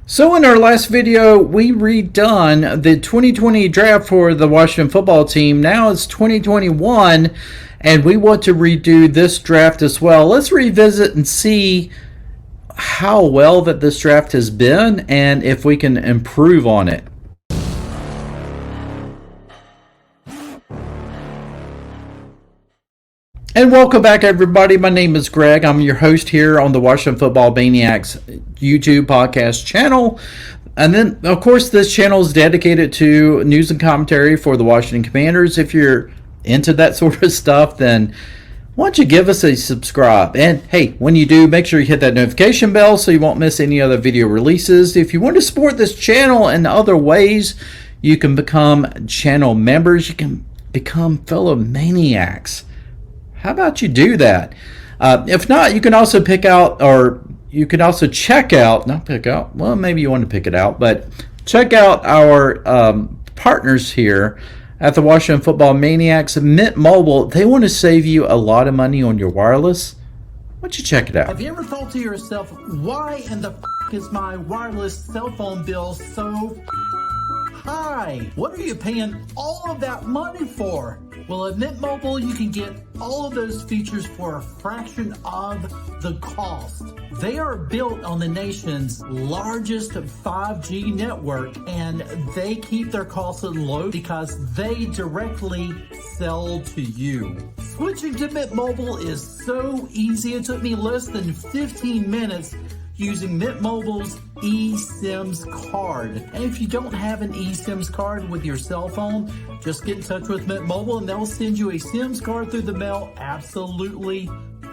So in our last video, we redone the 2020 draft for the Washington football team. Now it's 2021, and we want to redo this draft as well. Let's revisit and see how well that this draft has been and if we can improve on it. And welcome back, everybody. My name is Greg. I'm your host here on the Washington Football Maniacs YouTube podcast channel. And then, of course, this channel is dedicated to news and commentary for the Washington Commanders. If you're into that sort of stuff, then why don't you give us a subscribe? And hey, when you do, make sure you hit that notification bell so you won't miss any other video releases. If you want to support this channel in other ways, you can become channel members. You can become fellow maniacs. How about you do that? If not, you can also pick out, or you can also check out, not pick out, well, maybe you want to pick it out, but check out our partners here at the Washington Football Maniacs. Mint Mobile, they want to save you a lot of money on your wireless. Why don't you check it out? Have you ever thought to yourself, why in the is my wireless cell phone bill so high? What are you paying all of that money for? Well, at Mint Mobile, you can get all of those features for a fraction of the cost. They are built on the nation's largest 5G network, and they keep their costs low because they directly sell to you. Switching to Mint Mobile is so easy. It took me less than 15 minutes using Mint Mobile's eSIMs card. And if you don't have an eSIMs card with your cell phone, just get in touch with Mint Mobile and they'll send you a SIMs card through the mail absolutely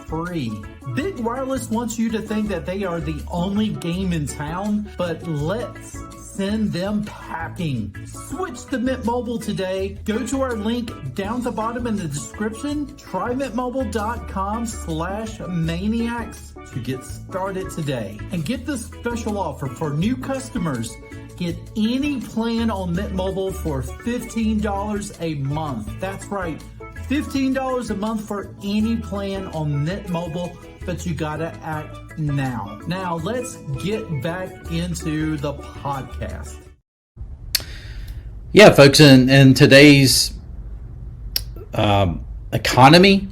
free. Big Wireless wants you to think that they are the only game in town, but let's send them packing. Switch to Mint Mobile today. Go to our link down at the bottom in the description. Try mintmobile.com/maniacs to get started today. And get this special offer for new customers. Get any plan on Mint Mobile for $15 a month. That's right, $15 a month for any plan on Mint Mobile, but you gotta act now. Now let's get back into the podcast. Yeah, folks, in today's economy,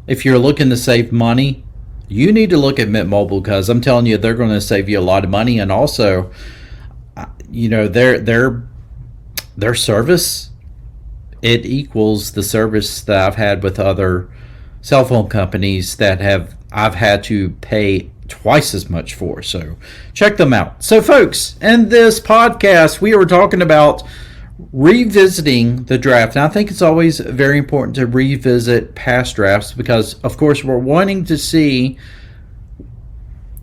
if you're looking to save money, you need to look at Mint Mobile, because I'm telling you, they're going to save you a lot of money. And also, you know, their service, it equals the service that I've had with other cell phone companies that I've had to pay twice as much for. So check them out. So folks, in this podcast, we were talking about revisiting the draft. And I think it's always very important to revisit past drafts because, of course, we're wanting to see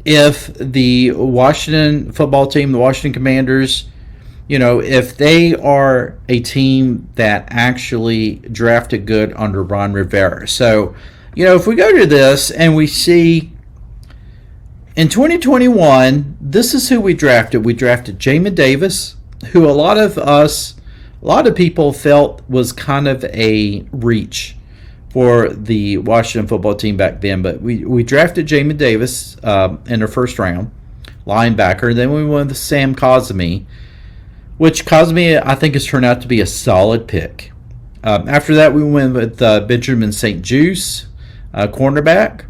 if the Washington football team, the Washington Commanders, you know, if they are a team that actually drafted good under Ron Rivera. So, you know, if we go to this and we see in 2021, this is who we drafted. We drafted Jamin Davis, who a lot of people felt was kind of a reach for the Washington football team back then. But we drafted Jamin Davis in the first round, linebacker. Then we went with Sam Cosmi, which Cosmi I think has turned out to be a solid pick. After that, we went with Benjamin St. Juste, cornerback.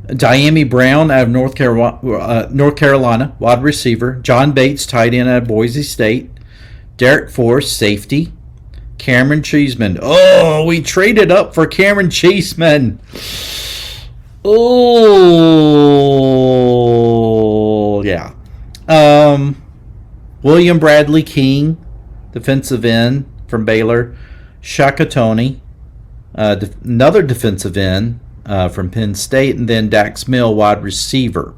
Diami Brown out of North Carolina, wide receiver. John Bates, tight end out of Boise State. Derek Forrest, safety. Cameron Cheeseman. Oh, we traded up for Cameron Cheeseman. Oh, yeah. William Bradley King, defensive end from Baylor. Shaka Toney, another defensive end from Penn State. And then Dax Mill, wide receiver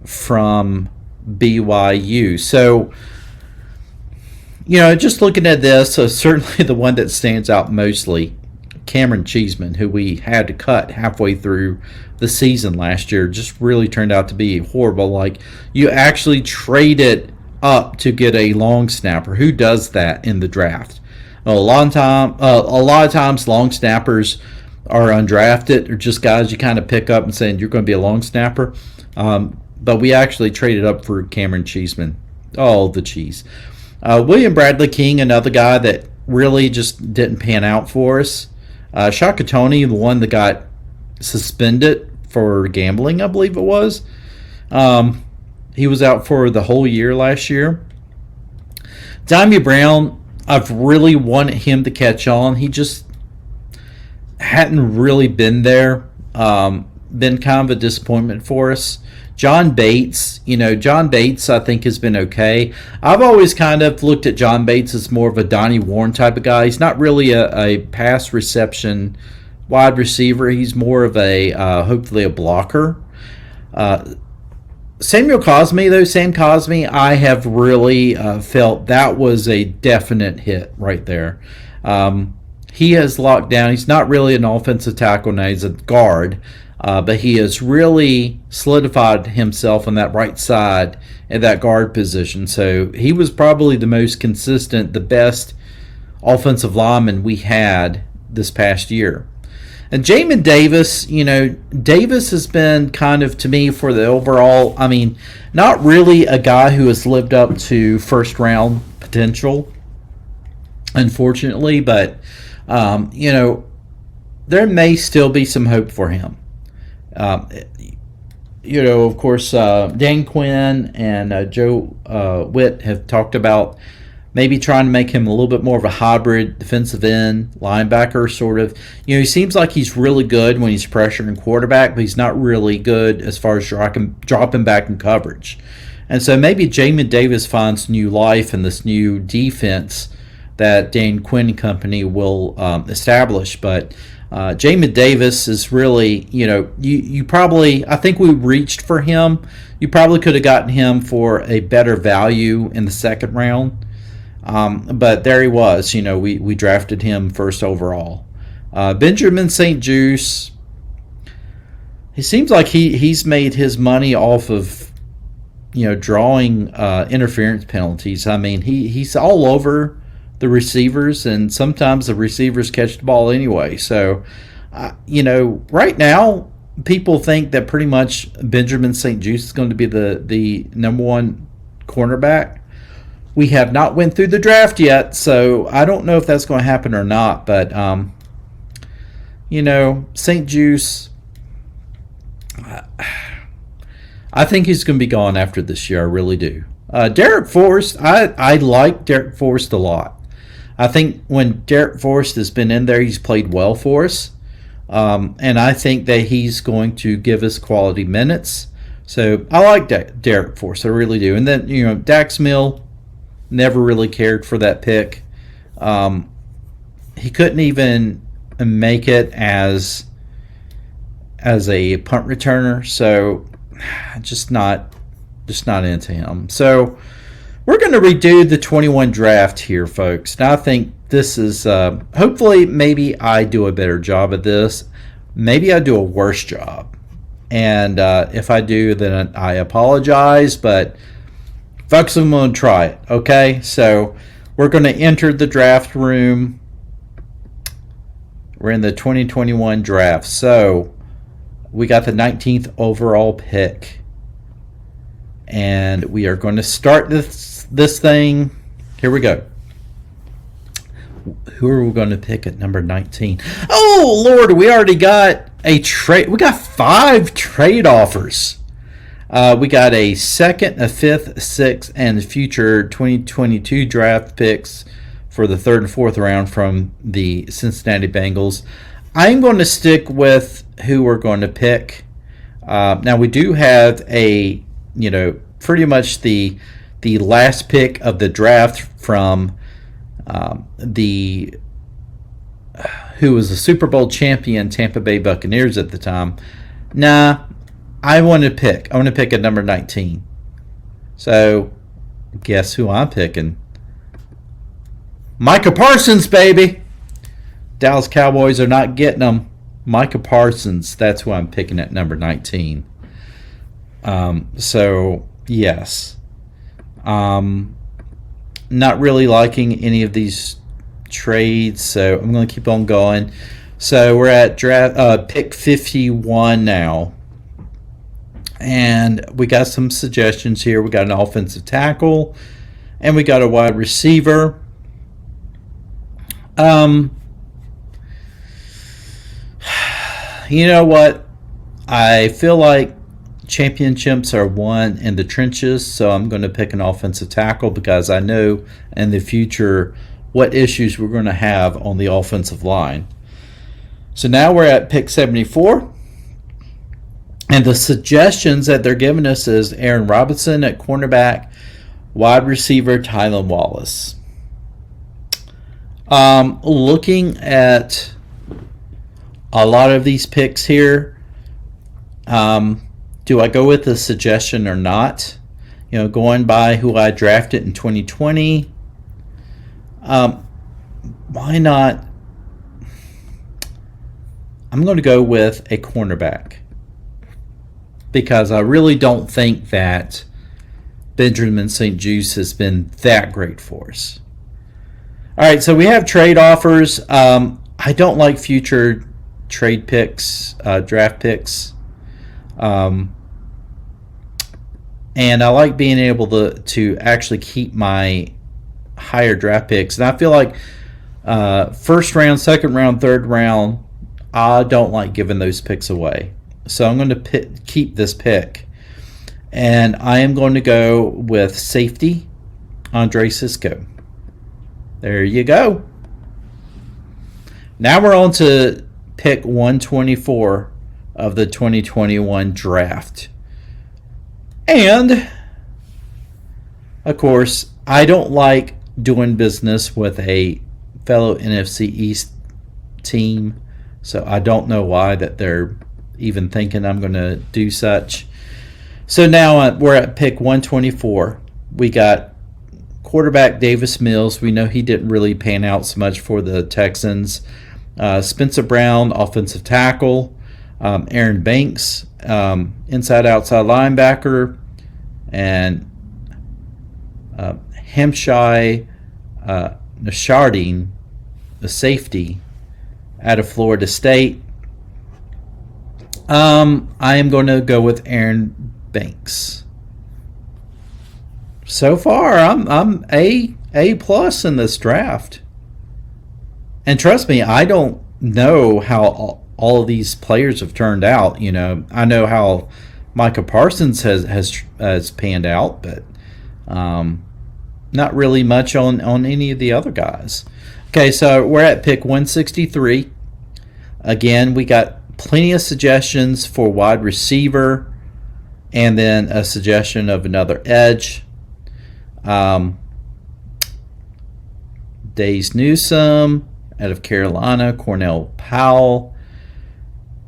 from BYU. So, you know, just looking at this, certainly the one that stands out mostly, Cameron Cheeseman, who we had to cut halfway through the season last year, just really turned out to be horrible. Like, you actually traded up to get a long snapper. Who does that in the draft? A lot of times long snappers are undrafted, or just guys you kind of pick up and saying you're going to be a long snapper. but we actually traded up for Cameron Cheeseman. Oh, the cheese. William Bradley King, another guy that really just didn't pan out for us. Shaka Tony, the one that got suspended for gambling, I believe it was. He was out for the whole year last year. Dimey Brown, I've really wanted him to catch on. He just hadn't really been there. Been kind of a disappointment for us. John Bates, John Bates I think has been okay. I've always kind of looked at John Bates as more of a Donnie Warren type of guy. He's not really a pass reception wide receiver. He's more of a hopefully a blocker. Samuel Cosme, though, Sam Cosme, I have really felt that was a definite hit right there. He has locked down. He's not really an offensive tackle now. He's a guard. But he has really solidified himself on that right side at that guard position. So he was probably the most consistent, the best offensive lineman we had this past year. And Jamin Davis, Davis has been kind of, to me, for the overall, not really a guy who has lived up to first round potential, unfortunately, but, there may still be some hope for him. Of course, Dan Quinn and Joe Witt have talked about maybe trying to make him a little bit more of a hybrid defensive end linebacker sort of. He seems like he's really good when he's pressuring quarterback, but he's not really good as far as dropping back in coverage. And so maybe Jamin Davis finds new life in this new defense that Dan Quinn and company will establish. But Jamin Davis is really, you probably, I think we reached for him. You probably could have gotten him for a better value in the second round. But there he was. We drafted him first overall. Benjamin St. Juste, he seems like he's made his money off of, drawing interference penalties. He's all over the receivers, and sometimes the receivers catch the ball anyway. So, right now, people think that pretty much Benjamin St. Juste is going to be the number one cornerback. We have not went through the draft yet, so I don't know if that's going to happen or not. But, St. Juste, I think he's going to be gone after this year. I really do. Derek Forrest, I like Derek Forrest a lot. I think when Derek Forrest has been in there, he's played well for us. And I think that he's going to give us quality minutes. So I like Derek Forrest. I really do. And then, Dax Mill, never really cared for that pick. He couldn't even make it as a punt returner. So just not into him. So we're going to redo the 21 draft here, folks. Now I think this is hopefully maybe I do a better job at this. Maybe I do a worse job. And if I do, then I apologize. But folks, I'm going to try it. Okay, so we're going to enter the draft room. We're in the 2021 draft. So we got the 19th overall pick. And we are going to start this thing. Here we go. Who are we going to pick at number 19? Oh, Lord, we already got a trade. We got 5 trade offers. We got a second, a fifth, sixth, and future 2022 draft picks for the third and fourth round from the Cincinnati Bengals. I'm going to stick with who we're going to pick. Now, we do have pretty much the last pick of the draft from who was the Super Bowl champion Tampa Bay Buccaneers at the time. Nah, I want to pick at number 19. So, guess who I'm picking? Micah Parsons, baby. Dallas Cowboys are not getting them. Micah Parsons, that's who I'm picking at number 19. So, yes. Not really liking any of these trades, so I'm going to keep on going. So we're at draft pick 51 now. And we got some suggestions here. We got an offensive tackle, and we got a wide receiver. You know what? I feel like championships are won in the trenches, so I'm going to pick an offensive tackle because I know in the future what issues we're going to have on the offensive line. So now we're at pick 74. And the suggestions that they're giving us is Aaron Robinson at cornerback, wide receiver Tylan Wallace. Looking at a lot of these picks here, do I go with the suggestion or not? You know, going by who I drafted in 2020, why not? I'm going to go with a cornerback because I really don't think that Benjamin St. Juste has been that great for us. All right, so we have trade offers. I don't like future trade picks, draft picks. And I like being able to actually keep my higher draft picks. And I feel like first round, second round, third round, I don't like giving those picks away. So I'm going to keep this pick. And I am going to go with safety, Andre Cisco. There you go. Now we're on to pick 124 of the 2021 draft. And, of course, I don't like doing business with a fellow NFC East team, so I don't know why that they're even thinking I'm going to do such. So now we're at pick 124. We got quarterback Davis Mills. We know he didn't really pan out so much for the Texans. Spencer Brown, offensive tackle. Aaron Banks, inside-outside linebacker. And Hamshai Nashardine, the safety, out of Florida State. I am going to go with Aaron Banks. So far, I'm A plus in this draft. And trust me, I don't know how all of these players have turned out. You know, I know how Micah Parsons has panned out, but not really much on any of the other guys. Okay, so we're at pick 163. Again, we got plenty of suggestions for wide receiver, and then a suggestion of another edge. Days Newsome out of Carolina, Cornell Powell,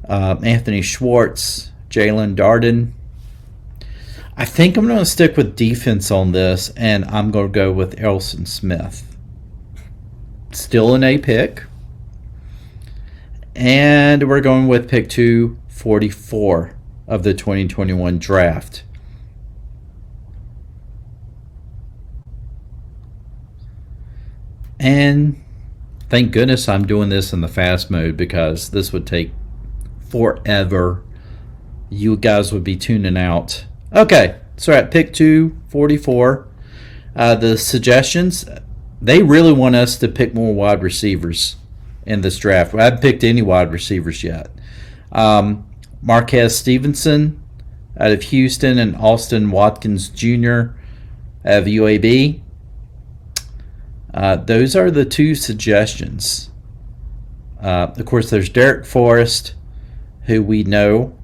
Anthony Schwartz, Jalen Darden. I think I'm going to stick with defense on this, and I'm going to go with Elson Smith. Still an A pick. And we're going with pick 244 of the 2021 draft. And thank goodness I'm doing this in the fast mode because this would take forever. You guys would be tuning out. Okay, so at pick 244, the suggestions, they really want us to pick more wide receivers in this draft. I haven't picked any wide receivers yet. Marquez Stevenson out of Houston and Austin Watkins Jr. out of UAB. Those are the two suggestions. Of course, there's Derek Forrest, who we know.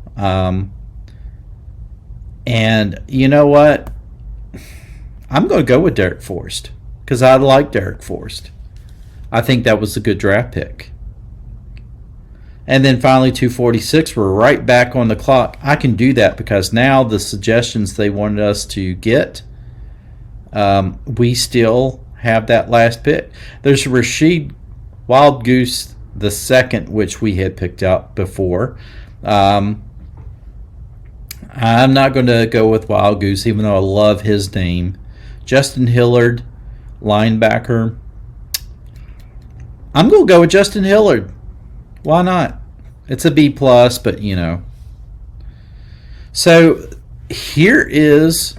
And you know what? I'm going to go with Derek Forrest because I like Derek Forrest. I think that was a good draft pick. And then finally, 246, we're right back on the clock. I can do that because now the suggestions they wanted us to get, we still have that last pick. There's Rashid Wild Goose the second, which we had picked up before. I'm not going to go with Wild Goose, even though I love his name. Justin Hillard, linebacker. I'm going to go with Justin Hillard. Why not? It's a B plus, but you know. So here is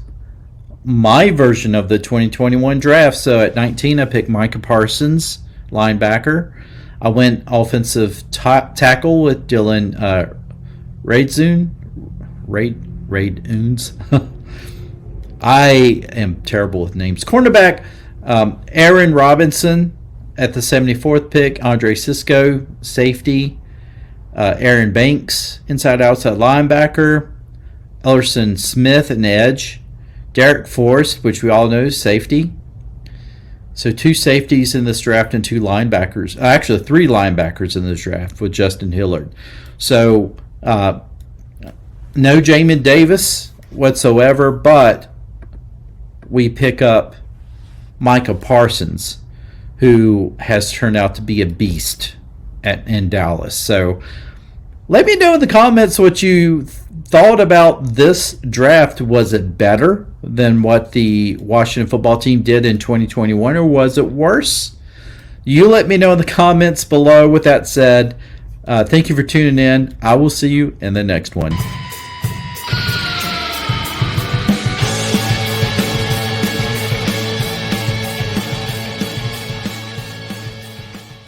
my version of the 2021 draft. So at 19, I picked Micah Parsons, linebacker. I went offensive tackle with Dylan Raidsoon. Raiduns. I am terrible with names. Cornerback, Aaron Robinson at the 74th pick. Andre Sisco, safety. Aaron Banks, inside-outside linebacker. Ellerson Smith, an edge. Derek Forrest, which we all know is safety. So 2 safeties in this draft and 2 linebackers. Actually, 3 linebackers in this draft with Justin Hillard. So no Jamin Davis whatsoever, but we pick up Micah Parsons, who has turned out to be a beast in Dallas. So let me know in the comments what you thought about this draft. Was it better than what the Washington football team did in 2021, or was it worse? You let me know in the comments below. With that said, thank you for tuning in. I will see you in the next one.